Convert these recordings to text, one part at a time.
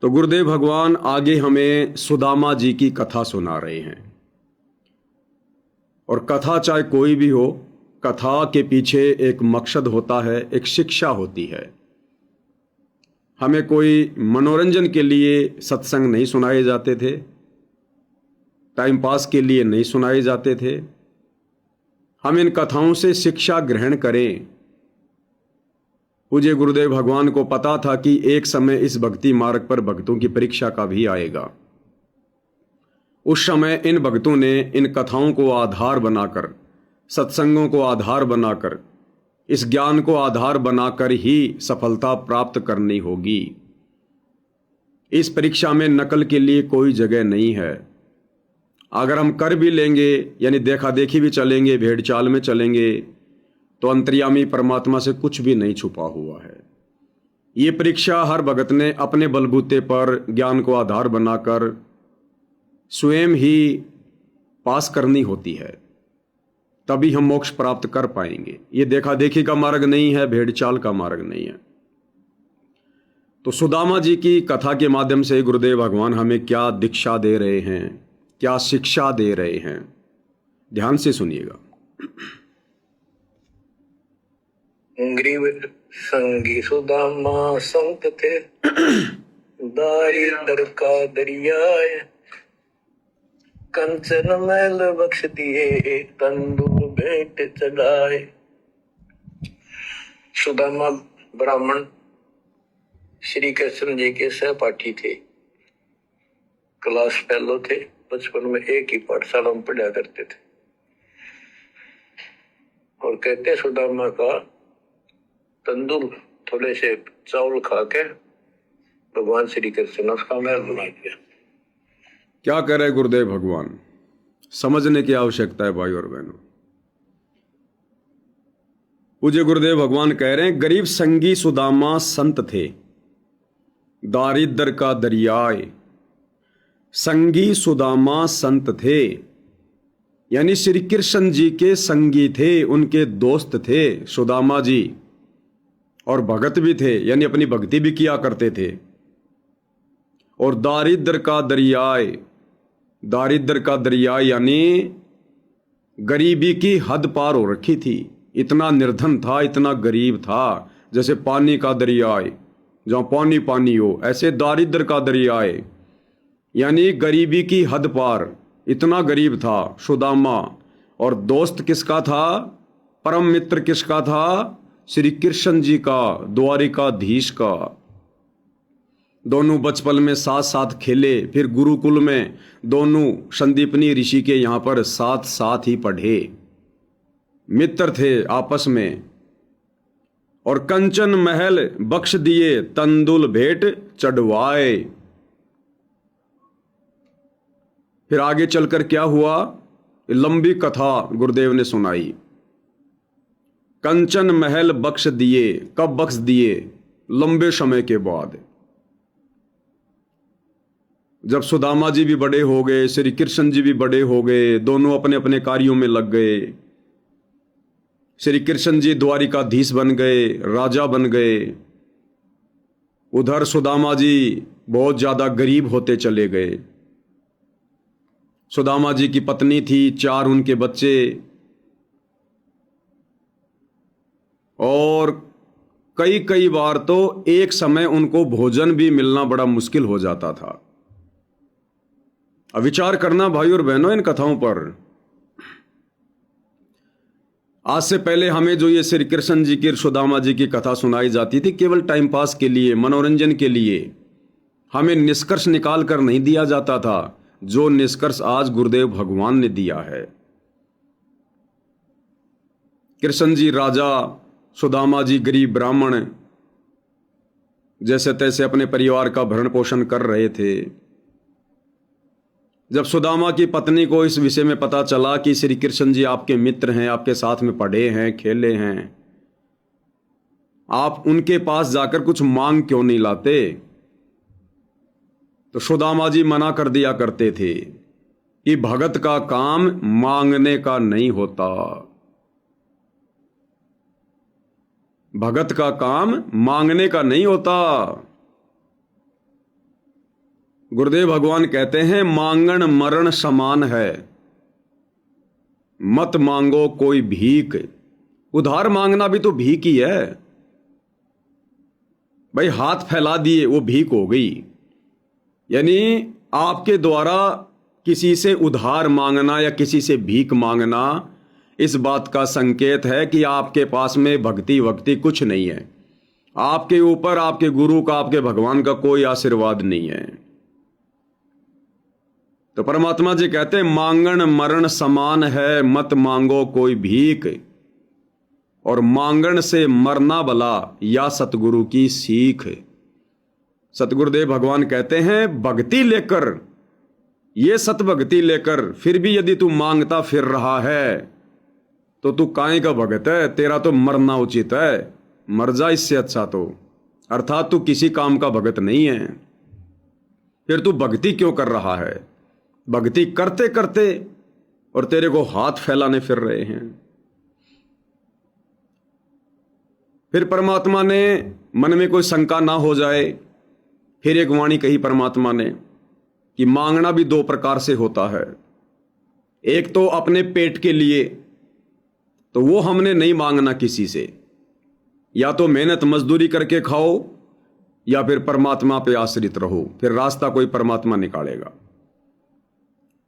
तो गुरुदेव भगवान आगे हमें सुदामा जी की कथा सुना रहे हैं। और कथा चाहे कोई भी हो, कथा के पीछे एक मकसद होता है, एक शिक्षा होती है। हमें कोई मनोरंजन के लिए सत्संग नहीं सुनाए जाते थे, टाइम पास के लिए नहीं सुनाए जाते थे। हम इन कथाओं से शिक्षा ग्रहण करें। पूज्य गुरुदेव भगवान को पता था कि एक समय इस भक्ति मार्ग पर भक्तों की परीक्षा का भी आएगा। उस समय इन भक्तों ने इन कथाओं को आधार बनाकर, सत्संगों को आधार बनाकर, इस ज्ञान को आधार बनाकर ही सफलता प्राप्त करनी होगी। इस परीक्षा में नकल के लिए कोई जगह नहीं है। अगर हम कर भी लेंगे, यानी देखा देखी भी चलेंगे, भेड़ चाल में चलेंगे, तो अंतर्यामी परमात्मा से कुछ भी नहीं छुपा हुआ है। ये परीक्षा हर भगत ने अपने बलबूते पर ज्ञान को आधार बनाकर स्वयं ही पास करनी होती है, तभी हम मोक्ष प्राप्त कर पाएंगे। ये देखा देखी का मार्ग नहीं है, भेड़ चाल का मार्ग नहीं है। तो सुदामा जी की कथा के माध्यम से गुरुदेव भगवान हमें क्या दीक्षा दे रहे हैं, क्या शिक्षा दे रहे हैं, ध्यान से सुनिएगा। ग्रीव संगी सुदामा संत थे, दारिद्र का दरियाए, कंचन मैल बख्श दिए, तंदूर भेंट चढ़ाए। सुदामा ब्राह्मण श्री कृष्ण जी के सहपाठी थे, क्लास फेलो थे। बचपन में एक ही पाठशाला में पढ़ा करते थे। और कहते सुदामा का तंदूर थोड़े से चावल खा के भगवान श्री कृष्ण ने उसका महल बना दिया। क्या कह रहे गुरुदेव भगवान, समझने की आवश्यकता है भाई और बहनों। पूज्य गुरुदेव भगवान कह रहे हैं, गरीब संगी सुदामा संत थे, दारिद्र का दरियाए। संगी सुदामा संत थे, यानी श्री कृष्ण जी के संगी थे, उनके दोस्त थे सुदामा जी, और भगत भी थे, यानी अपनी भक्ति भी किया करते थे। और दारिद्र का दरियाए, दारिद्र का दरिया यानी गरीबी की हद पार हो रखी थी। इतना निर्धन था, इतना गरीब था, जैसे पानी का दरियाए, जहां पानी पानी हो, ऐसे दारिद्र का दरियाए, यानी गरीबी की हद पार। इतना गरीब था सुदामा। और दोस्त किसका था, परम मित्र किसका था, श्री कृष्ण जी का, द्वारिकाधीश का। दोनों बचपन में साथ साथ खेले, फिर गुरुकुल में दोनों संदीपनी ऋषि के यहाँ पर साथ साथ ही पढ़े, मित्र थे आपस में। और कंचन महल बख्श दिए, तंदुल भेंट चढ़वाए। फिर आगे चलकर क्या हुआ, लंबी कथा गुरुदेव ने सुनाई। कंचन महल बख्श दिए, कब बख्श दिए, लंबे समय के बाद, जब सुदामा जी भी बड़े हो गए, श्री कृष्ण जी भी बड़े हो गए, दोनों अपने अपने कार्यों में लग गए। श्री कृष्ण जी द्वारिकाधीश बन गए, राजा बन गए। उधर सुदामा जी बहुत ज्यादा गरीब होते चले गए। सुदामा जी की पत्नी थी, 4 उनके बच्चे, और कई कई बार तो एक समय उनको भोजन भी मिलना बड़ा मुश्किल हो जाता था। अब विचार करना भाई और बहनों इन कथाओं पर। आज से पहले हमें जो ये श्री कृष्ण जी की, सुदामा जी की कथा सुनाई जाती थी, केवल टाइम पास के लिए, मनोरंजन के लिए, हमें निष्कर्ष निकाल कर नहीं दिया जाता था जो निष्कर्ष आज गुरुदेव भगवान ने दिया है। कृष्ण जी राजा, सुदामा जी गरीब ब्राह्मण, जैसे तैसे अपने परिवार का भरण पोषण कर रहे थे। जब सुदामा की पत्नी को इस विषय में पता चला कि श्री कृष्ण जी आपके मित्र हैं, आपके साथ में पढ़े हैं, खेले हैं, आप उनके पास जाकर कुछ मांग क्यों नहीं लाते, तो सुदामा जी मना कर दिया करते थे कि भगत का काम मांगने का नहीं होता, भगत का काम मांगने का नहीं होता। गुरुदेव भगवान कहते हैं मांगण मरण समान है, मत मांगो कोई भीख। उधार मांगना भी तो भीख ही है भाई, हाथ फैला दिए वो भीख हो गई। यानी आपके द्वारा किसी से उधार मांगना या किसी से भीख मांगना इस बात का संकेत है कि आपके पास में भक्ति वक्ति कुछ नहीं है, आपके ऊपर आपके गुरु का आपके भगवान का कोई आशीर्वाद नहीं है। तो परमात्मा जी कहते हैं मांगण मरण समान है, मत मांगो कोई भीख, और मांगण से मरना भला या सतगुरु की सीख। सतगुरुदेव भगवान कहते हैं भक्ति लेकर, ये सतभक्ति लेकर फिर भी यदि तू मांगता फिर रहा है तो तू काहे का भगत है, तेरा तो मरना उचित है, मर जा इससे अच्छा तो। अर्थात तू किसी काम का भगत नहीं है, फिर तू भक्ति क्यों कर रहा है? भक्ति करते करते और तेरे को हाथ फैलाने फिर रहे हैं। फिर परमात्मा ने मन में कोई शंका ना हो जाए, फिर एक वाणी कही परमात्मा ने कि मांगना भी दो प्रकार से होता है। एक तो अपने पेट के लिए, तो वो हमने नहीं मांगना किसी से, या तो मेहनत मजदूरी करके खाओ या फिर परमात्मा पे आश्रित रहो, फिर रास्ता कोई परमात्मा निकालेगा।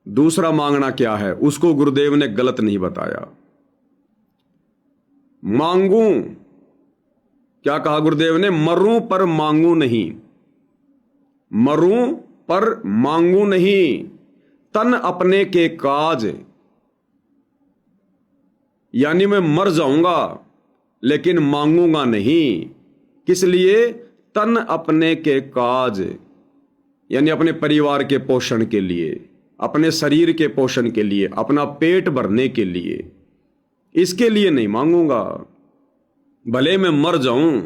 दूसरा मांगना क्या है, उसको गुरुदेव ने गलत नहीं बताया। मांगू, क्या कहा गुरुदेव ने? मरूं पर मांगू नहीं, मरूं पर मांगू नहीं, तन अपने के काज। यानी मैं मर जाऊंगा लेकिन मांगूंगा नहीं। किस लिए? तन अपने के काज, यानी अपने परिवार के पोषण के लिए, अपने शरीर के पोषण के लिए, अपना पेट भरने के लिए, इसके लिए नहीं मांगूंगा। भले मैं मर जाऊं,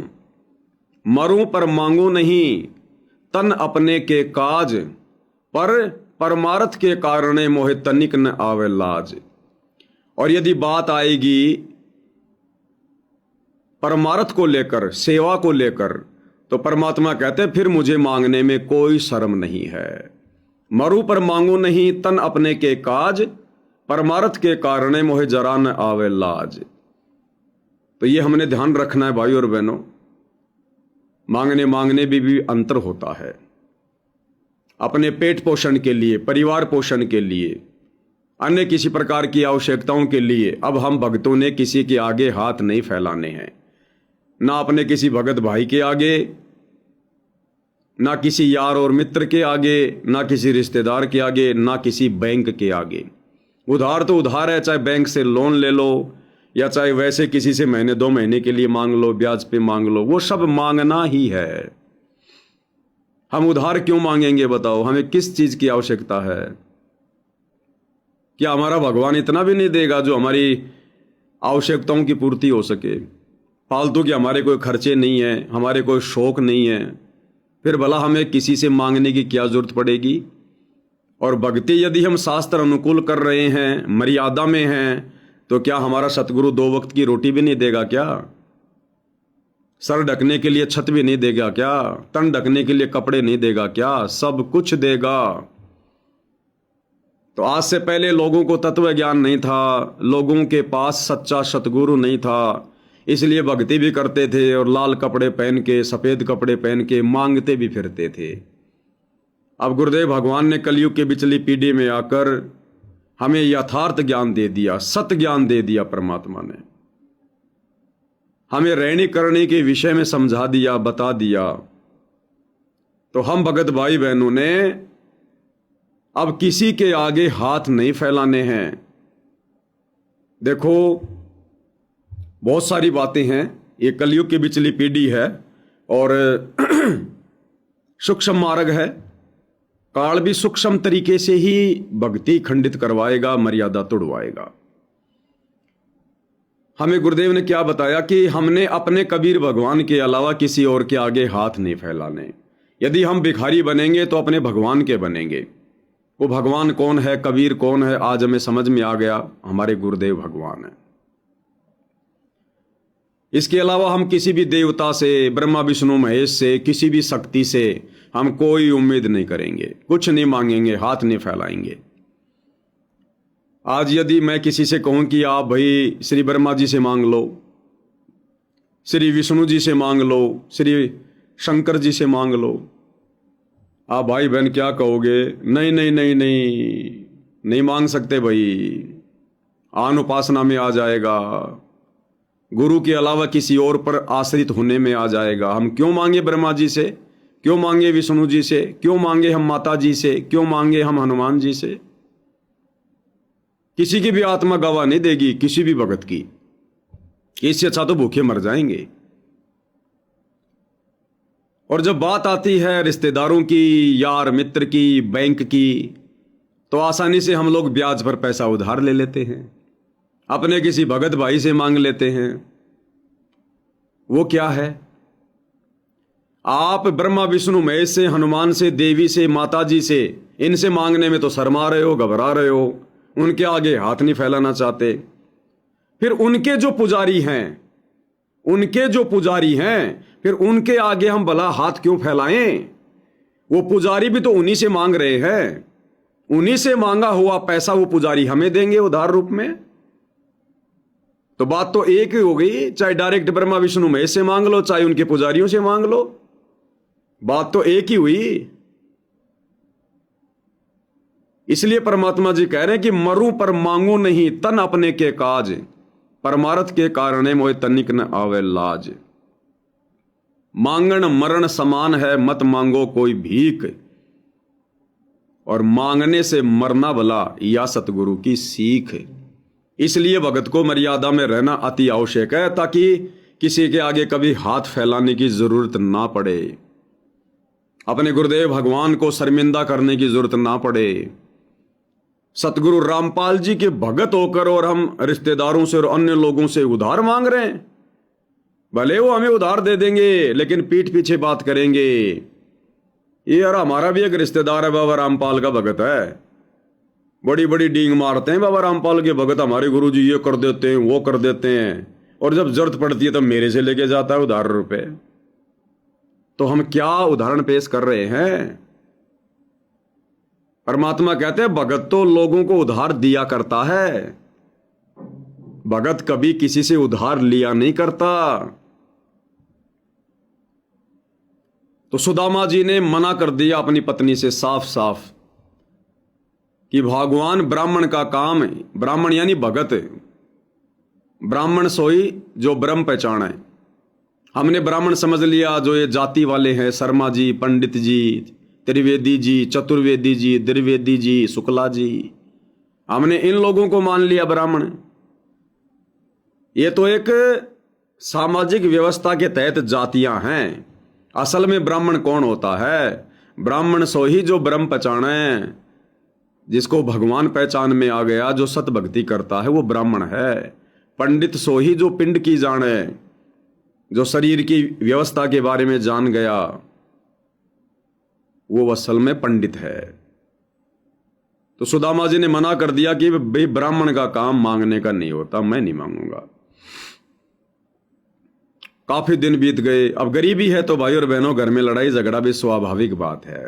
मरूं पर मांगू नहीं, तन अपने के काज, पर परमार्थ के कारणे मोहे तनिक न आवे लाज। और यदि बात आएगी परमार्थ को लेकर, सेवा को लेकर, तो परमात्मा कहते हैं फिर मुझे मांगने में कोई शर्म नहीं है। मरू पर मांगू नहीं, तन अपने के काज, परमार्थ के कारणे मोहे जरा न आवे लाज। तो ये हमने ध्यान रखना है भाई और बहनों, मांगने भी अंतर होता है। अपने पेट पोषण के लिए, परिवार पोषण के लिए, अन्य किसी प्रकार की आवश्यकताओं के लिए अब हम भक्तों ने किसी के आगे हाथ नहीं फैलाने हैं, ना अपने किसी भगत भाई के आगे, ना किसी यार और मित्र के आगे, ना किसी रिश्तेदार के आगे, ना किसी बैंक के आगे। उधार तो उधार है, चाहे बैंक से लोन ले लो या चाहे वैसे किसी से महीने 2 महीने के लिए मांग लो, ब्याज पे मांग लो, वो सब मांगना ही है। हम उधार क्यों मांगेंगे बताओ? हमें किस चीज की आवश्यकता है? क्या हमारा भगवान इतना भी नहीं देगा जो हमारी आवश्यकताओं की पूर्ति हो सके? फालतू के हमारे कोई खर्चे नहीं है, हमारे कोई शौक नहीं है, फिर भला हमें किसी से मांगने की क्या जरूरत पड़ेगी? और भक्ति यदि हम शास्त्र अनुकूल कर रहे हैं, मर्यादा में हैं, तो क्या हमारा सतगुरु 2 वक्त की रोटी भी नहीं देगा क्या? सर ढकने के लिए छत भी नहीं देगा क्या? तन ढकने के लिए कपड़े नहीं देगा क्या? सब कुछ देगा। तो आज से पहले लोगों को तत्व ज्ञान नहीं था, लोगों के पास सच्चा सतगुरु नहीं था, इसलिए भक्ति भी करते थे और लाल कपड़े पहन के, सफेद कपड़े पहन के मांगते भी फिरते थे। अब गुरुदेव भगवान ने कलयुग के बिचली पीढ़ी में आकर हमें यथार्थ ज्ञान दे दिया, सत्य ज्ञान दे दिया। परमात्मा ने हमें रहने करने के विषय में समझा दिया, बता दिया। तो हम भगत भाई बहनों ने अब किसी के आगे हाथ नहीं फैलाने हैं। देखो बहुत सारी बातें हैं, ये कलयुग की बिचली पीढ़ी है और सूक्ष्म मार्ग है। काल भी सूक्ष्म तरीके से ही भक्ति खंडित करवाएगा, मर्यादा तोड़वाएगा। हमें गुरुदेव ने क्या बताया कि हमने अपने कबीर भगवान के अलावा किसी और के आगे हाथ नहीं फैलाने। यदि हम भिखारी बनेंगे तो अपने भगवान के बनेंगे। वो भगवान कौन है, कबीर कौन है, आज हमें समझ में आ गया, हमारे गुरुदेव भगवान है। इसके अलावा हम किसी भी देवता से, ब्रह्मा विष्णु महेश से, किसी भी शक्ति से हम कोई उम्मीद नहीं करेंगे, कुछ नहीं मांगेंगे, हाथ नहीं फैलाएंगे। आज यदि मैं किसी से कहूं कि आप भाई श्री ब्रह्मा जी से मांग लो, श्री विष्णु जी से मांग लो, श्री शंकर जी से मांग लो, आप भाई बहन क्या कहोगे? नहीं नहीं नहीं नहीं, नहीं मांग सकते भाई, आन उपासना में आ जाएगा, गुरु के अलावा किसी और पर आश्रित होने में आ जाएगा। हम क्यों मांगे ब्रह्मा जी से, क्यों मांगे विष्णु जी से, क्यों मांगे हम माता जी से, क्यों मांगे हम हनुमान जी से? किसी की भी आत्मा गवाह नहीं देगी किसी भी भगत की, इससे अच्छा तो भूखे मर जाएंगे। और जब बात आती है रिश्तेदारों की, यार मित्र की, बैंक की, तो आसानी से हम लोग ब्याज पर पैसा उधार ले लेते हैं, अपने किसी भगत भाई से मांग लेते हैं। वो क्या है? आप ब्रह्मा विष्णु महेश से, हनुमान से, देवी से, माता जी से, इनसे मांगने में तो शर्मा रहे हो, घबरा रहे हो, उनके आगे हाथ नहीं फैलाना चाहते। फिर उनके जो पुजारी हैं, फिर उनके आगे हम भला हाथ क्यों फैलाएं? वो पुजारी भी तो उन्हीं से मांग रहे हैं, उन्हीं से मांगा हुआ पैसा वो पुजारी हमें देंगे उधार रूप में। तो बात तो एक ही हो गई, चाहे डायरेक्ट ब्रह्मा विष्णु महेश से मांग लो, चाहे उनके पुजारियों से मांग लो, बात तो एक ही हुई। इसलिए परमात्मा जी कह रहे हैं कि मरूं पर मांगू नहीं तन अपने के काज, परमार्थ के कारणे मोए तनिक न आवे लाज। मांगण मरण समान है, मत मांगो कोई भीख, और मांगने से मरना भला या सतगुरु की सीख। इसलिए भगत को मर्यादा में रहना अति आवश्यक है, ताकि किसी के आगे कभी हाथ फैलाने की जरूरत ना पड़े, अपने गुरुदेव भगवान को शर्मिंदा करने की जरूरत ना पड़े। सतगुरु रामपाल जी के भगत होकर और हम रिश्तेदारों से और अन्य लोगों से उधार मांग रहे हैं। भले वो हमें उधार दे देंगे, लेकिन पीठ पीछे बात करेंगे, ये यार हमारा भी एक रिश्तेदार है, बाबा रामपाल का भगत है, बड़ी बड़ी डींग मारते हैं बाबा रामपाल के भगत, हमारे गुरुजी ये कर देते हैं, वो कर देते हैं, और जब जरूरत पड़ती है तो मेरे से लेके जाता है उधार रुपए। तो हम क्या उदाहरण पेश कर रहे हैं? परमात्मा कहते हैं भगत तो लोगों को उधार दिया करता है, भगत कभी किसी से उधार लिया नहीं करता। तो सुदामा जी ने मना कर दिया अपनी पत्नी से साफ साफ कि भगवान ब्राह्मण का काम है, ब्राह्मण यानी भगत, ब्राह्मण सोई जो ब्रह्म पहचाने। हमने ब्राह्मण समझ लिया जो ये जाति वाले हैं, शर्मा जी, पंडित जी, त्रिवेदी जी, चतुर्वेदी जी, द्विवेदी जी, शुक्ला जी, हमने इन लोगों को मान लिया ब्राह्मण। ये तो एक सामाजिक व्यवस्था के तहत जातियां हैं। असल में ब्राह्मण कौन होता है? ब्राह्मण सो ही जो ब्रह्म पहचाने, जिसको भगवान पहचान में आ गया, जो सत भक्ति करता है, वो ब्राह्मण है। पंडित सो ही जो पिंड की जाने, जो शरीर की व्यवस्था के बारे में जान गया, वो असल में पंडित है। तो सुदामा जी ने मना कर दिया कि भाई ब्राह्मण का काम मांगने का नहीं होता, मैं नहीं मांगूंगा। काफी दिन बीत गए। अब गरीबी है तो भाई और बहनों घर में लड़ाई झगड़ा भी स्वाभाविक बात है,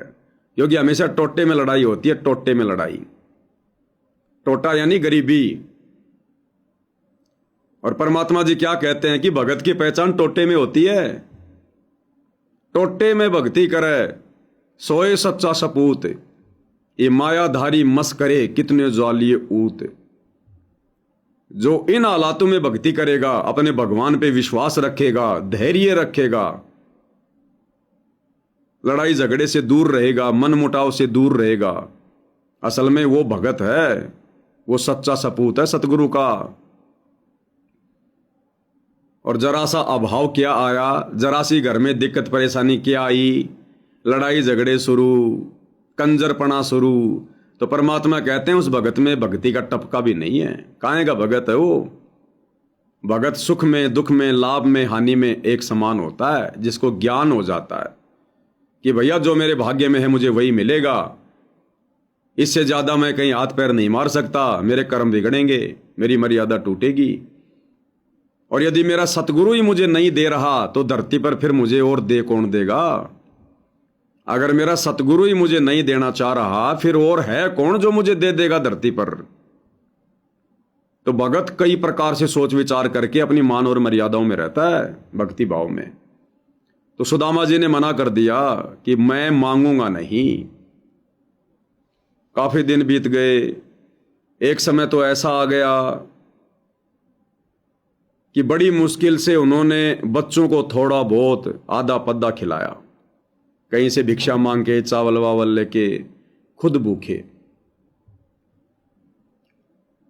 क्योंकि हमेशा टोटे में लड़ाई होती है। टोटे में लड़ाई, टोटा यानी गरीबी। और परमात्मा जी क्या कहते हैं कि भगत की पहचान टोटे में होती है। टोटे में भक्ति करे सोए सच्चा सपूत, ये मायाधारी मस करे कितने ज्वालिए ऊत। जो इन हालातों में भक्ति करेगा, अपने भगवान पे विश्वास रखेगा, धैर्य रखेगा, लड़ाई झगड़े से दूर रहेगा, मन मुटाव से दूर रहेगा, असल में वो भगत है, वो सच्चा सपूत है सतगुरु का। और जरा सा अभाव क्या आया, जरा सी घर में दिक्कत परेशानी क्या आई, लड़ाई झगड़े शुरू, कंजरपना शुरू, तो परमात्मा कहते हैं उस भगत में भक्ति का टपका भी नहीं है। काहे का भगत है वो? भगत सुख में, दुख में, लाभ में, हानि में एक समान होता है, जिसको ज्ञान हो जाता है कि भैया जो मेरे भाग्य में है मुझे वही मिलेगा, इससे ज्यादा मैं कहीं हाथ पैर नहीं मार सकता, मेरे कर्म बिगड़ेंगे, मेरी मर्यादा टूटेगी। और यदि मेरा सतगुरु ही मुझे नहीं दे रहा तो धरती पर फिर मुझे और दे कौन देगा? अगर मेरा सतगुरु ही मुझे नहीं देना चाह रहा फिर और है कौन जो मुझे दे देगा धरती पर? तो भगत कई प्रकार से सोच विचार करके अपनी मान और मर्यादाओं में रहता है, भक्ति भाव में। तो सुदामा जी ने मना कर दिया कि मैं मांगूंगा नहीं। काफी दिन बीत गए। एक समय तो ऐसा आ गया कि बड़ी मुश्किल से उन्होंने बच्चों को थोड़ा बहुत आधा पद्दा खिलाया, कहीं से भिक्षा मांग के चावल वावल लेके, खुद भूखे।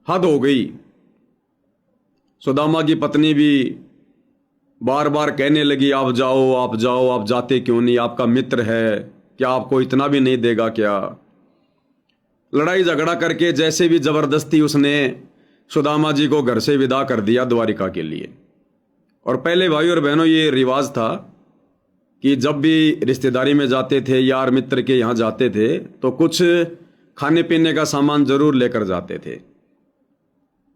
हद हो गई। सुदामा की पत्नी भी बार बार कहने लगी, आप जाओ आप जाओ, आप जाते क्यों नहीं? आपका मित्र है, क्या आपको इतना भी नहीं देगा क्या? लड़ाई झगड़ा करके जैसे भी जबरदस्ती उसने सुदामा जी को घर से विदा कर दिया द्वारिका के लिए। और पहले भाई और बहनों ये रिवाज था कि जब भी रिश्तेदारी में जाते थे, यार मित्र के यहाँ जाते थे, तो कुछ खाने पीने का सामान जरूर लेकर जाते थे।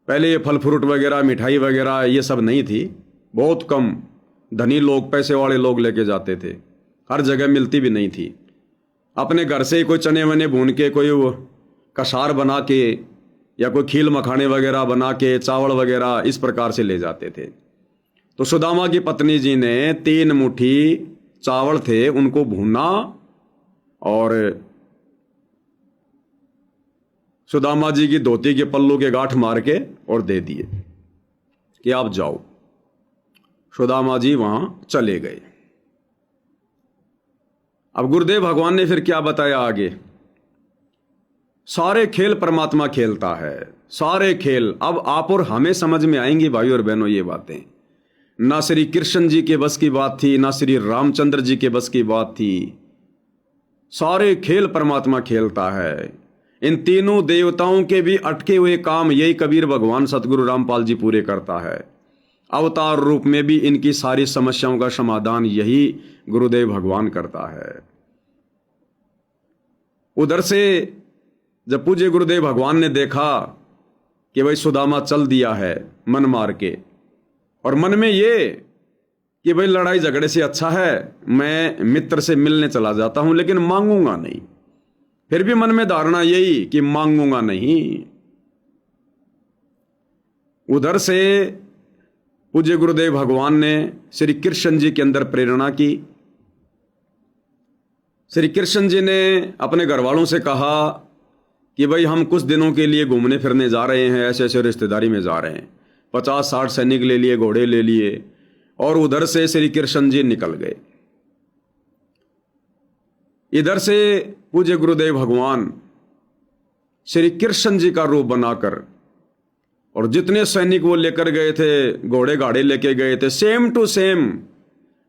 पहले ये फल फ्रूट वगैरह, मिठाई वगैरह ये सब नहीं थी, बहुत कम धनी लोग, पैसे वाले लोग लेके जाते थे, हर जगह मिलती भी नहीं थी। अपने घर से ही कोई चने वने भून के, कोई कसार बना के, या कोई खील मखाने वगैरह बना के, चावल वगैरह इस प्रकार से ले जाते थे। तो सुदामा की पत्नी जी ने 3 मुट्ठी चावल थे उनको भूना और सुदामा जी की धोती के पल्लू के गांठ मार के और दे दिए कि आप जाओ। सुदामा जी वहां चले गए। अब गुरुदेव भगवान ने फिर क्या बताया आगे? सारे खेल परमात्मा खेलता है, सारे खेल। अब आप और हमें समझ में आएंगी भाई और बहनों ये बातें। ना श्री कृष्ण जी के बस की बात थी, ना श्री रामचंद्र जी के बस की बात थी। सारे खेल परमात्मा खेलता है। इन तीनों देवताओं के भी अटके हुए काम यही कबीर भगवान सतगुरु रामपाल जी पूरे करता है। अवतार रूप में भी इनकी सारी समस्याओं का समाधान यही गुरुदेव भगवान करता है। उधर से जब पूज्य गुरुदेव भगवान ने देखा कि भाई सुदामा चल दिया है मन मार के, और मन में ये कि भाई लड़ाई झगड़े से अच्छा है मैं मित्र से मिलने चला जाता हूं, लेकिन मांगूंगा नहीं। फिर भी मन में धारणा यही कि मांगूंगा नहीं। उधर से पूज्य गुरुदेव भगवान ने श्री कृष्ण जी के अंदर प्रेरणा की। श्री कृष्ण जी ने अपने घर वालों से कहा कि भाई हम कुछ दिनों के लिए घूमने फिरने जा रहे हैं, ऐसे ऐसे रिश्तेदारी में जा रहे हैं। 50-60 सैनिक ले लिए, घोड़े ले लिए, और उधर से श्री कृष्ण जी निकल गए। इधर से पूज्य गुरुदेव भगवान श्री कृष्ण जी का रूप बनाकर, और जितने सैनिक वो लेकर गए थे, घोड़े गाड़े लेके गए थे, सेम टू सेम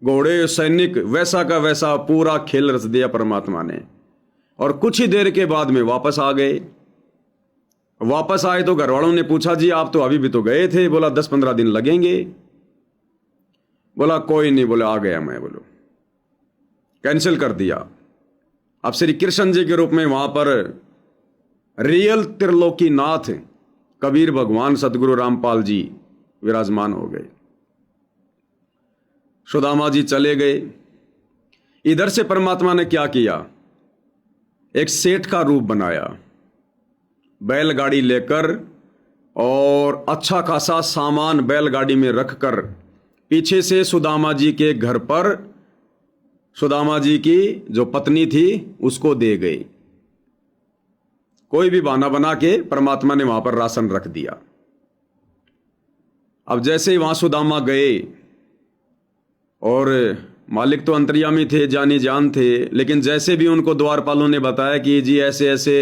घोड़े सैनिक वैसा का वैसा पूरा खेल रच दिया परमात्मा ने। और कुछ ही देर के बाद में वापस आ गए। वापस आए तो घर वालों ने पूछा, जी आप तो अभी भी तो गए थे। बोला 10-15 दिन लगेंगे। बोला कोई नहीं, बोले आ गया मैं। बोलो कैंसिल कर दिया। अब श्री कृष्ण जी के रूप में वहां पर रियल त्रिलोकीनाथ कबीर भगवान सतगुरु रामपाल जी विराजमान हो गए। सुदामा जी चले गए। इधर से परमात्मा ने क्या किया? एक सेठ का रूप बनाया, बैलगाड़ी लेकर, और अच्छा खासा सामान बैलगाड़ी में रखकर पीछे से सुदामा जी के घर पर सुदामा जी की जो पत्नी थी उसको दे गई। कोई भी बहाना बना के परमात्मा ने वहां पर राशन रख दिया। अब जैसे ही वहां सुदामा गए, और मालिक तो अंतर्यामी थे, जानी जान थे, लेकिन जैसे भी उनको द्वारपालों ने बताया कि जी ऐसे ऐसे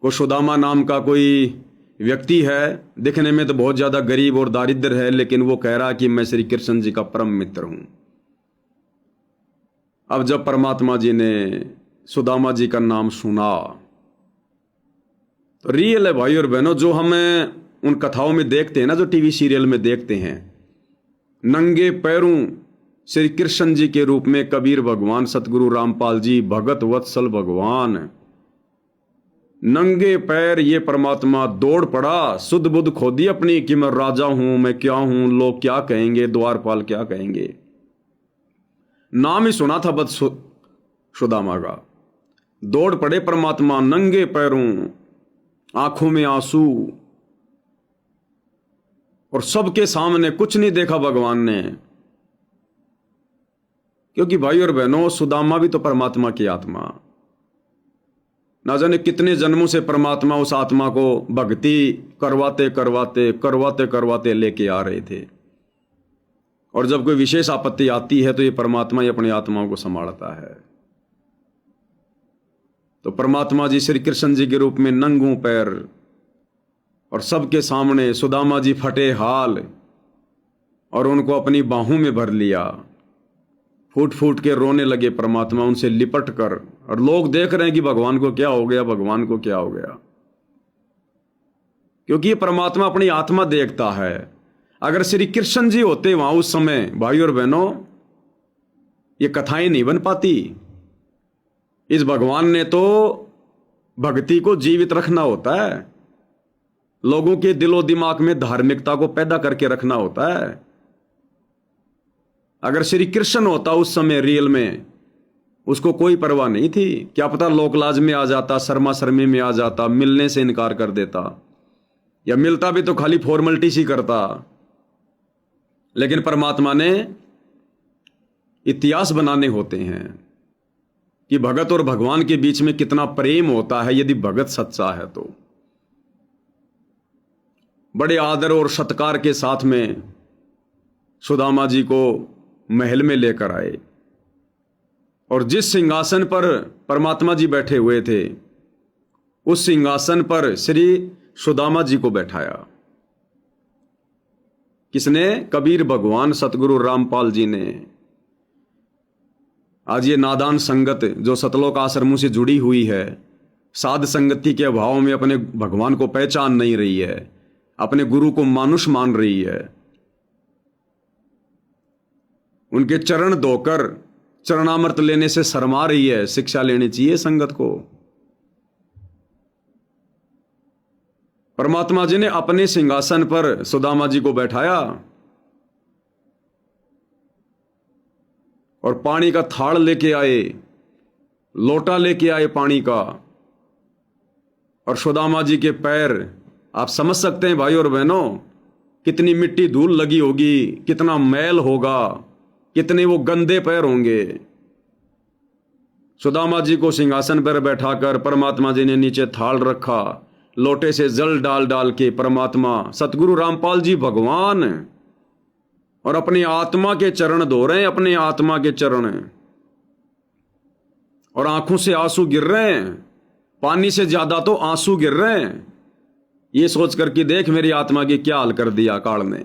को सुदामा नाम का कोई व्यक्ति है, दिखने में तो बहुत ज्यादा गरीब और दारिद्र है, लेकिन वो कह रहा कि मैं श्री कृष्ण जी का परम मित्र हूं। अब जब परमात्मा जी ने सुदामा जी का नाम सुना तो रियल है भाई और बहनों, जो हमें उन कथाओं में देखते हैं ना, जो टीवी सीरियल में देखते हैं, नंगे पैरों श्री कृष्ण जी के रूप में कबीर भगवान सतगुरु रामपाल जी, भगत वत्सल भगवान नंगे पैर ये परमात्मा दौड़ पड़ा, सुध बुध खो दी अपनी कि मैं राजा हूं, मैं क्या हूं, लोग क्या कहेंगे, द्वारपाल क्या कहेंगे। नाम ही सुना था सुदामा का। दौड़ पड़े परमात्मा नंगे पैरों, आंखों में आंसू, और सबके सामने कुछ नहीं देखा भगवान ने। क्योंकि भाई और बहनों, सुदामा भी तो परमात्मा की आत्मा, ना जाने कितने जन्मों से परमात्मा उस आत्मा को भक्ति करवाते करवाते करवाते करवाते लेके आ रहे थे। और जब कोई विशेष आपत्ति आती है तो ये परमात्मा ही अपनी आत्माओं को संभालता है। तो परमात्मा जी श्री कृष्ण जी के रूप में नंगू पैर और सबके सामने सुदामा जी फटे हाल, और उनको अपनी बाहों में भर लिया। फूट फूट के रोने लगे परमात्मा उनसे लिपट कर। और लोग देख रहे हैं कि भगवान को क्या हो गया, भगवान को क्या हो गया। क्योंकि ये परमात्मा अपनी आत्मा देखता है। अगर श्री कृष्ण जी होते वहां उस समय, भाई और बहनों, ये कथाएं नहीं बन पाती। इस भगवान ने तो भक्ति को जीवित रखना होता है, लोगों के दिलो दिमाग में धार्मिकता को पैदा करके रखना होता है। अगर श्री कृष्ण होता उस समय रियल में, उसको कोई परवाह नहीं थी। क्या पता लोकलाज में आ जाता, शर्मा शर्मी में आ जाता, मिलने से इनकार कर देता, या मिलता भी तो खाली फॉर्मेलिटी सी करता। लेकिन परमात्मा ने इतिहास बनाने होते हैं कि भगत और भगवान के बीच में कितना प्रेम होता है, यदि भगत सच्चा है तो। बड़े आदर और सत्कार के साथ में सुदामा जी को महल में लेकर आए, और जिस सिंहासन पर परमात्मा जी बैठे हुए थे उस सिंहासन पर श्री सुदामा जी को बैठाया। किसने? कबीर भगवान सतगुरु रामपाल जी ने। आज ये नादान संगत जो सतलोक आश्रमों से जुड़ी हुई है, साध संगति के अभाव में अपने भगवान को पहचान नहीं रही है, अपने गुरु को मानुष मान रही है, उनके चरण धोकर चरणामृत लेने से शर्मा रही है। शिक्षा लेनी चाहिए संगत को। परमात्मा जी ने अपने सिंहासन पर सुदामा जी को बैठाया और पानी का थाल लेके आए, लोटा लेके आए पानी का, और सुदामा जी के पैर आप समझ सकते हैं भाई और बहनों, कितनी मिट्टी धूल लगी होगी, कितना मैल होगा, कितने वो गंदे पैर होंगे। सुदामा जी को सिंहासन पर बैठाकर परमात्मा जी ने नीचे थाल रखा, लोटे से जल डाल डाल के परमात्मा सतगुरु रामपाल जी भगवान और अपनी आत्मा के चरण धो रहे हैं, अपने आत्मा के चरण, और आंखों से आंसू गिर रहे हैं। पानी से ज्यादा तो आंसू गिर रहे हैं। ये सोच कर कि देख मेरी आत्मा की क्या हाल कर दिया काल ने,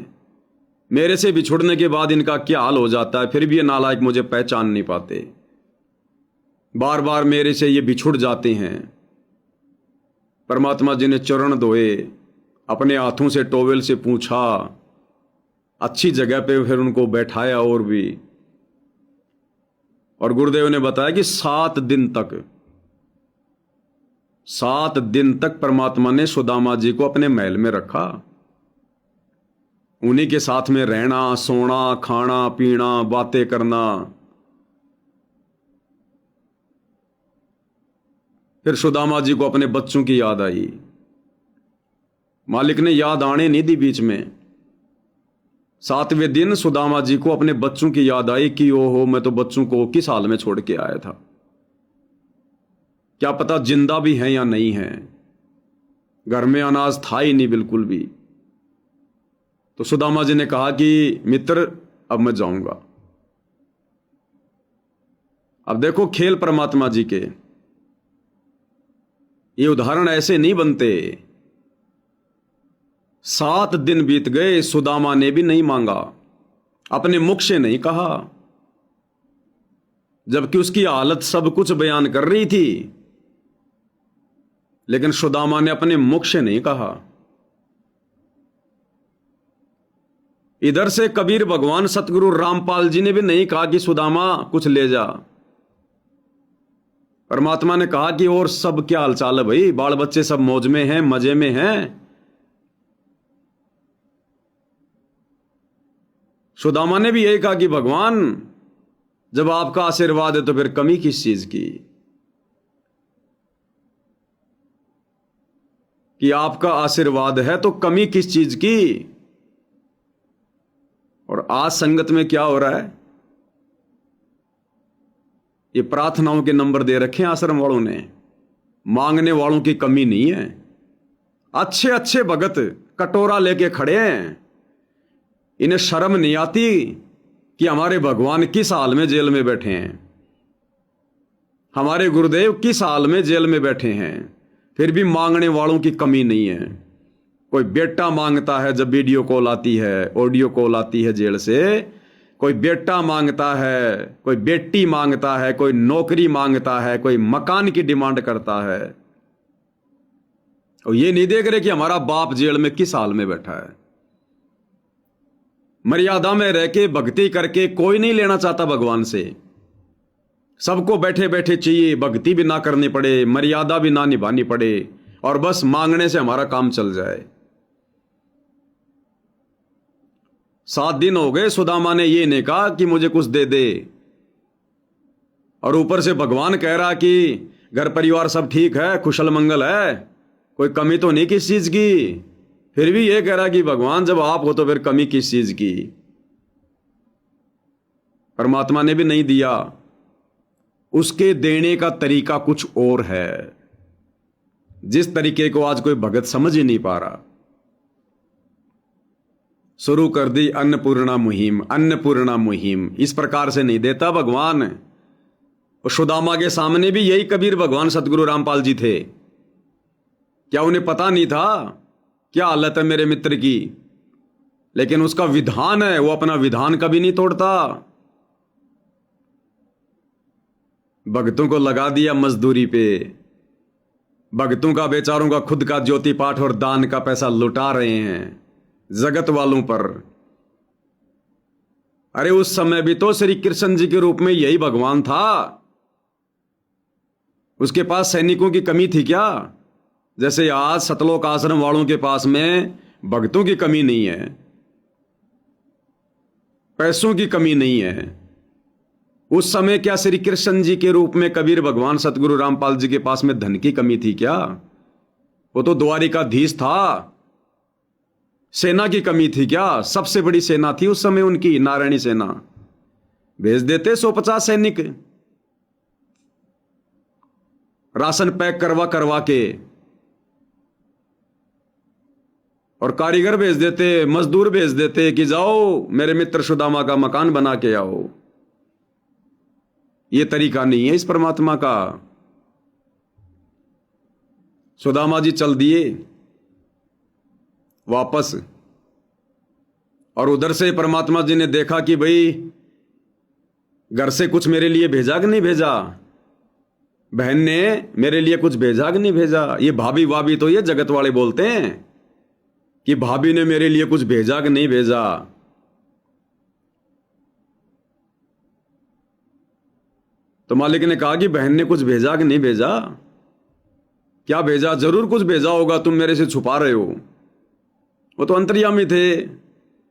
मेरे से बिछुड़ने के बाद इनका क्या हाल हो जाता है, फिर भी ये नालायक मुझे पहचान नहीं पाते, बार बार मेरे से ये बिछुड़ जाते हैं। परमात्मा जी ने चरण धोए, अपने हाथों से टॉवेल से पूछा, अच्छी जगह पे फिर उनको बैठाया और भी। और गुरुदेव ने बताया कि 7 दिन तक परमात्मा ने सुदामा जी को अपने महल में रखा। उन्हीं के साथ में रहना, सोना, खाना, पीना, बातें करना। फिर सुदामा जी को अपने बच्चों की याद आई। मालिक ने याद आने नहीं दी बीच में। 7वें दिन सुदामा जी को अपने बच्चों की याद आई कि ओहो, मैं तो बच्चों को किस हाल में छोड़ के आया था, क्या पता जिंदा भी हैं या नहीं हैं। घर में अनाज था ही नहीं बिल्कुल भी। तो सुदामा जी ने कहा कि मित्र अब मैं जाऊंगा। अब देखो खेल परमात्मा जी के, ये उदाहरण ऐसे नहीं बनते। 7 दिन बीत गए, सुदामा ने भी नहीं मांगा, अपने मुख से नहीं कहा, जबकि उसकी हालत सब कुछ बयान कर रही थी, लेकिन सुदामा ने अपने मुख से नहीं कहा। इधर से कबीर भगवान सतगुरु रामपाल जी ने भी नहीं कहा कि सुदामा कुछ ले जा। परमात्मा ने कहा कि और सब क्या हालचाल है भाई, बाल बच्चे सब मौज में हैं, मजे में हैं। सुदामा ने भी यही कहा कि भगवान जब आपका आशीर्वाद है तो फिर कमी किस चीज की, कि आपका आशीर्वाद है तो कमी किस चीज की। और आज संगत में क्या हो रहा है, ये प्रार्थनाओं के नंबर दे रखे हैं आश्रम वालों ने, मांगने वालों की कमी नहीं है। अच्छे अच्छे भगत कटोरा लेके खड़े हैं, इन्हें शर्म नहीं आती कि हमारे भगवान किस हाल में जेल में बैठे हैं, हमारे गुरुदेव किस हाल में जेल में बैठे हैं, फिर भी मांगने वालों की कमी नहीं है। कोई बेटा मांगता है जब वीडियो कॉल आती है, ऑडियो कॉल आती है जेल से, कोई बेटा मांगता है, कोई बेटी मांगता है, कोई नौकरी मांगता है, कोई मकान की डिमांड करता है, और ये नहीं देख रहे कि हमारा बाप जेल में किस हाल में बैठा है। मर्यादा में रह के भक्ति करके कोई नहीं लेना चाहता भगवान से, सबको बैठे बैठे चाहिए, भक्ति भी ना करनी पड़े, मर्यादा भी ना निभानी पड़े, और बस मांगने से हमारा काम चल जाए। 7 दिन हो गए, सुदामा ने ये नहीं कहा कि मुझे कुछ दे दे, और ऊपर से भगवान कह रहा कि घर परिवार सब ठीक है, कुशल मंगल है, कोई कमी तो नहीं किस चीज की। फिर भी ये कह रहा कि भगवान जब आप हो तो फिर कमी किस चीज की। परमात्मा ने भी नहीं दिया, उसके देने का तरीका कुछ और है, जिस तरीके को आज कोई भगत समझ ही नहीं पा रहा। शुरू कर दी अन्नपूर्णा मुहिम, अन्नपूर्णा मुहिम, इस प्रकार से नहीं देता भगवान। और सुदामा के सामने भी यही कबीर भगवान सतगुरु रामपाल जी थे। क्या उन्हें पता नहीं था क्या हालत है मेरे मित्र की? लेकिन उसका विधान है, वो अपना विधान कभी नहीं तोड़ता। भक्तों को लगा दिया मजदूरी पे, भक्तों का बेचारों का खुद का ज्योति पाठ और दान का पैसा लुटा रहे हैं जगत वालों पर। अरे उस समय भी तो श्री कृष्ण जी के रूप में यही भगवान था, उसके पास सैनिकों की कमी थी क्या? जैसे आज सतलोक आश्रम वालों के पास में भक्तों की कमी नहीं है, पैसों की कमी नहीं है। उस समय क्या श्री कृष्ण जी के रूप में कबीर भगवान सतगुरु रामपाल जी के पास में धन की कमी थी क्या? वो तो द्वारिकाधीश था। सेना की कमी थी क्या? सबसे बड़ी सेना थी उस समय उनकी, नारायणी सेना। भेज देते 150 सैनिक, राशन पैक करवा करवा के, और कारीगर भेज देते, मजदूर भेज देते कि जाओ मेरे मित्र सुदामा का मकान बना के आओ। ये तरीका नहीं है इस परमात्मा का। सुदामा जी चल दिए वापस, और उधर से परमात्मा जी ने देखा कि भाई घर से कुछ मेरे लिए भेजा कि नहीं भेजा, बहन ने मेरे लिए कुछ भेजा कि नहीं भेजा। ये भाभी भाभी तो ये जगत वाले बोलते हैं कि भाभी ने मेरे लिए कुछ भेजा कि नहीं भेजा। तो मालिक ने कहा कि बहन ने कुछ भेजा कि नहीं भेजा। क्या भेजा? जरूर कुछ भेजा होगा, तुम मेरे से छुपा रहे हो। वो तो अंतर्यामी थे,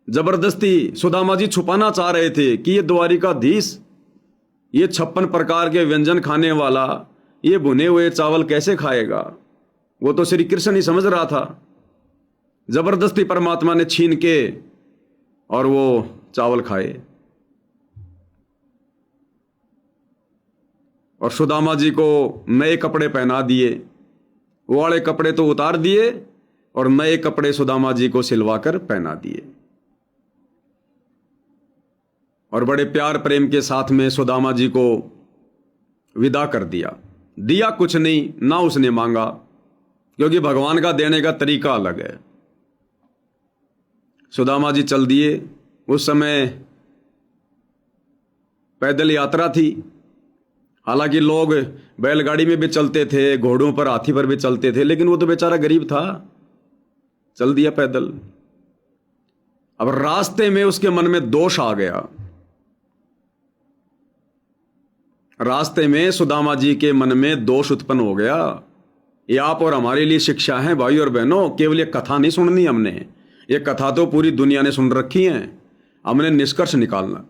जबरदस्ती सुदामा जी छुपाना चाह रहे थे कि ये द्वारिकाधीश, ये 56 प्रकार के व्यंजन खाने वाला, ये भुने हुए चावल कैसे खाएगा। वो तो श्री कृष्ण ही समझ रहा था। जबरदस्ती परमात्मा ने छीन के और वो चावल खाए, और सुदामा जी को नए कपड़े पहना दिए। वो वाले कपड़े तो उतार दिए और नए कपड़े सुदामा जी को सिलवाकर पहना दिए, और बड़े प्यार प्रेम के साथ में सुदामा जी को विदा कर दिया। दिया कुछ नहीं, ना उसने मांगा, क्योंकि भगवान का देने का तरीका अलग है। सुदामा जी चल दिए। उस समय पैदल यात्रा थी, हालांकि लोग बैलगाड़ी में भी चलते थे, घोड़ों पर, हाथी पर भी चलते थे, लेकिन वो तो बेचारा गरीब था, चल दिया पैदल। अब रास्ते में उसके मन में दोष आ गया। रास्ते में सुदामा जी के मन में दोष उत्पन्न हो गया। ये आप और हमारे लिए शिक्षा है भाई और बहनों। केवल ये कथा नहीं सुननी हमने, ये कथा तो पूरी दुनिया ने सुन रखी है। हमने निष्कर्ष निकालना।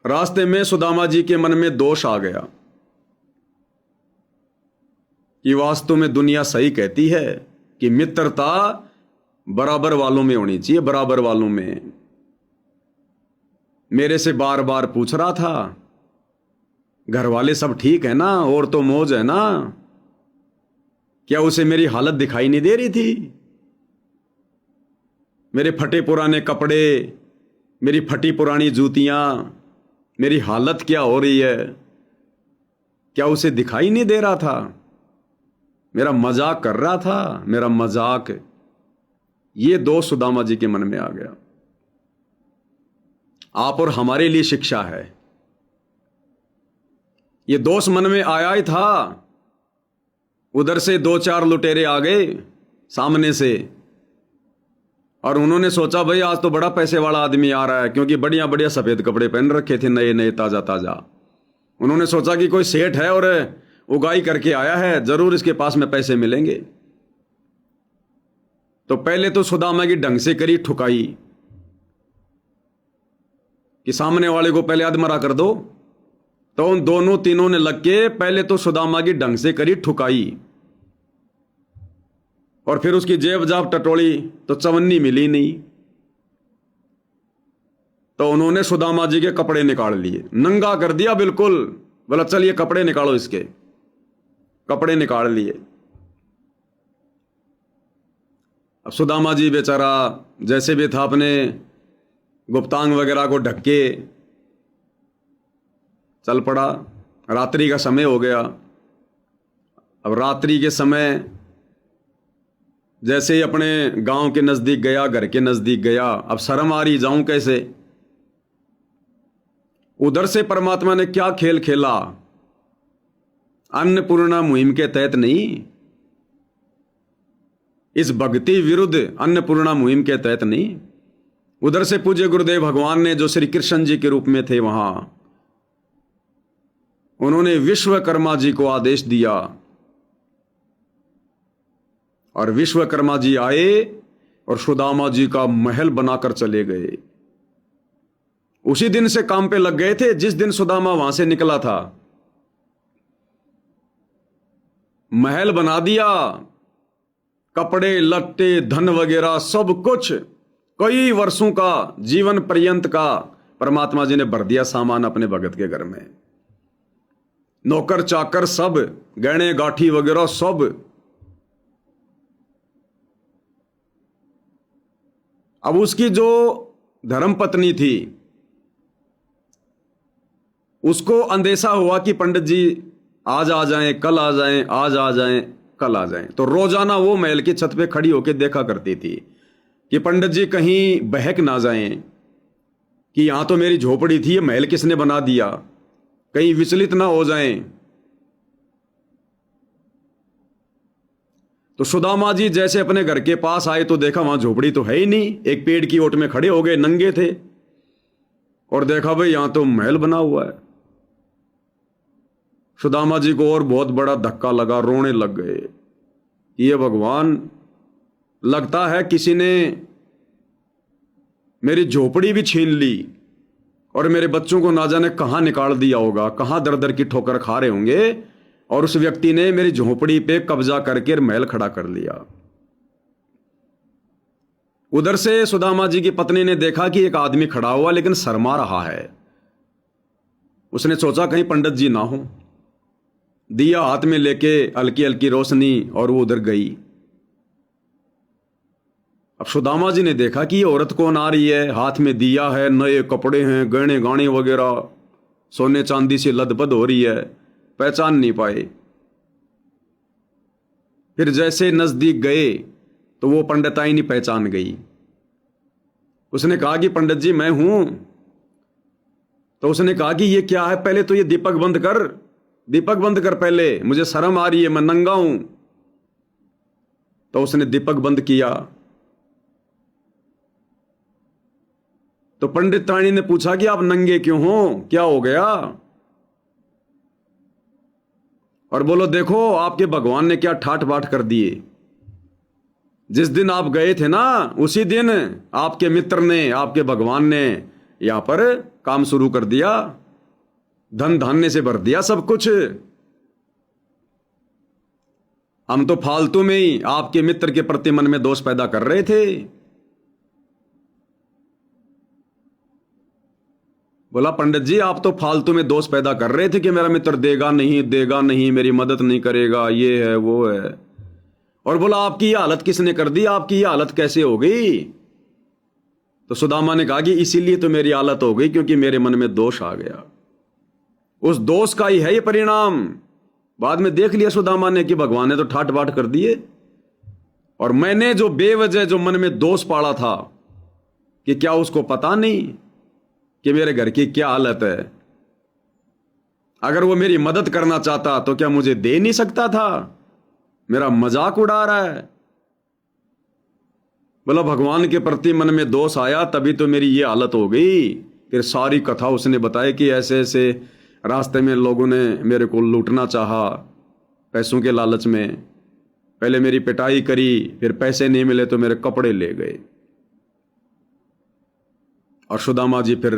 रास्ते में सुदामा जी के मन में दोष आ गया कि वास्तव में दुनिया सही कहती है कि मित्रता बराबर वालों में होनी चाहिए, बराबर वालों में। मेरे से बार बार पूछ रहा था, घर वाले सब ठीक है ना, और तो मौज है ना? क्या उसे मेरी हालत दिखाई नहीं दे रही थी? मेरे फटे पुराने कपड़े, मेरी फटी पुरानी जूतियां, मेरी हालत क्या हो रही है, क्या उसे दिखाई नहीं दे रहा था? मेरा मजाक कर रहा था, मेरा मजाक। ये दोष सुदामा जी के मन में आ गया। आप और हमारे लिए शिक्षा है। ये दोष मन में आया ही था। उधर से 2-4 लुटेरे आ गए सामने से, और उन्होंने सोचा भाई आज तो बड़ा पैसे वाला आदमी आ रहा है, क्योंकि बढ़िया बढ़िया सफेद कपड़े पहन रखे थे, नए नए ताजा ताजा। उन्होंने सोचा कि कोई सेठ है और उगाई करके आया है, जरूर इसके पास में पैसे मिलेंगे। तो पहले तो सुदामा की ढंग से करी ठुकाई कि सामने वाले को पहले अधमरा कर दो। तो उन दोनों तीनों ने लग के पहले तो सुदामा की ढंग से करी ठुकाई, और फिर उसकी जेब जाब टटोली तो चवन्नी मिली नहीं। तो उन्होंने सुदामा जी के कपड़े निकाल लिए, नंगा कर दिया बिल्कुल। बोला चल ये कपड़े निकालो, इसके कपड़े निकाल लिए। अब सुदामा जी बेचारा जैसे भी था अपने गुप्तांग वगैरह को ढक के चल पड़ा। रात्रि का समय हो गया। अब रात्रि के समय जैसे ही अपने गांव के नजदीक गया, घर के नजदीक गया, अब शर्म आ रही, जाऊं कैसे? उधर से परमात्मा ने क्या खेल खेला? अन्नपूर्णा मुहिम के तहत नहीं, इस भक्ति विरुद्ध अन्नपूर्णा मुहिम के तहत नहीं, उधर से पूज्य गुरुदेव भगवान ने जो श्री कृष्ण जी के रूप में थे वहां, उन्होंने विश्वकर्मा जी को आदेश दिया, और विश्वकर्मा जी आए और सुदामा जी का महल बनाकर चले गए। उसी दिन से काम पे लग गए थे जिस दिन सुदामा वहां से निकला था। महल बना दिया, कपड़े लट्टे धन वगैरह सब कुछ, कई वर्षों का, जीवन पर्यंत का परमात्मा जी ने भर दिया सामान अपने भगत के घर में। नौकर चाकर सब, गहने गाठी वगैरह सब। अब उसकी जो धर्मपत्नी थी उसको अंदेशा हुआ कि पंडित जी आज आ जाएं, कल आ जाएं, आज आ जाएं, कल आ जाएं। तो रोजाना वो महल की छत पे खड़ी होकर देखा करती थी कि पंडित जी कहीं बहक ना जाएं, कि यहां तो मेरी झोपड़ी थी, ये महल किसने बना दिया, कहीं विचलित ना हो जाएं। तो सुदामा जी जैसे अपने घर के पास आए तो देखा वहां झोपड़ी तो है ही नहीं। एक पेड़ की ओट में खड़े हो गए, नंगे थे, और देखा भाई यहां तो महल बना हुआ है। सुदामा जी को और बहुत बड़ा धक्का लगा, रोने लग गए। ये भगवान, लगता है किसी ने मेरी झोपड़ी भी छीन ली और मेरे बच्चों को ना जाने कहां निकाल दिया होगा, कहां दर दर की ठोकर खा रहे होंगे, और उस व्यक्ति ने मेरी झोपड़ी पे कब्जा करके महल खड़ा कर लिया। उधर से सुदामा जी की पत्नी ने देखा कि एक आदमी खड़ा हुआ लेकिन शर्मा रहा है। उसने सोचा कहीं पंडित जी ना हो। दिया हाथ में लेके हल्की हल्की रोशनी, और वो उधर गई। अब सुदामा जी ने देखा कि ये औरत कौन आ रही है, हाथ में दिया है, नए कपड़े हैं, गहने गाने वगैरह, सोने चांदी से लदपद हो रही है, पहचान नहीं पाए। फिर जैसे नजदीक गए तो वो पंडिताई पहचान गई। उसने कहा कि पंडित जी मैं हूं। तो उसने कहा कि ये क्या है, पहले तो ये दीपक बंद कर, दीपक बंद कर पहले, मुझे शर्म आ रही है, मैं नंगा हूं। तो उसने दीपक बंद किया। तो पंडितानी ने पूछा कि आप नंगे क्यों हो, क्या हो गया? और बोलो देखो आपके भगवान ने क्या ठाट बाट कर दिए। जिस दिन आप गए थे ना उसी दिन आपके मित्र ने, आपके भगवान ने यहां पर काम शुरू कर दिया, धन धान्य से भर दिया सब कुछ। हम तो फालतू में ही आपके मित्र के प्रति मन में दोष पैदा कर रहे थे। बोला पंडित जी आप तो फालतू में दोष पैदा कर रहे थे कि मेरा मित्र देगा नहीं, मेरी मदद नहीं करेगा, ये है वो है। और बोला आपकी ये हालत किसने कर दी, आपकी ये हालत कैसे हो गई। तो सुदामा ने कहा कि इसीलिए तो मेरी हालत हो गई क्योंकि मेरे मन में दोष आ गया। उस दोष का ही है ये परिणाम। बाद में देख लिया सुदामा ने कि भगवान ने तो ठाट बाट कर दिए, और मैंने जो बेवजह जो मन में दोष पाला था कि क्या उसको पता नहीं कि मेरे घर की क्या हालत है। अगर वो मेरी मदद करना चाहता तो क्या मुझे दे नहीं सकता था। मेरा मजाक उड़ा रहा है। बोला भगवान के प्रति मन में दोष आया तभी तो मेरी ये हालत हो गई। फिर सारी कथा उसने बताई कि ऐसे ऐसे रास्ते में लोगों ने मेरे को लूटना चाहा पैसों के लालच में। पहले मेरी पिटाई करी, फिर पैसे नहीं मिले तो मेरे कपड़े ले गए। और सुदामा जी फिर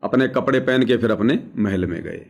अपने कपड़े पहन के फिर अपने महल में गए।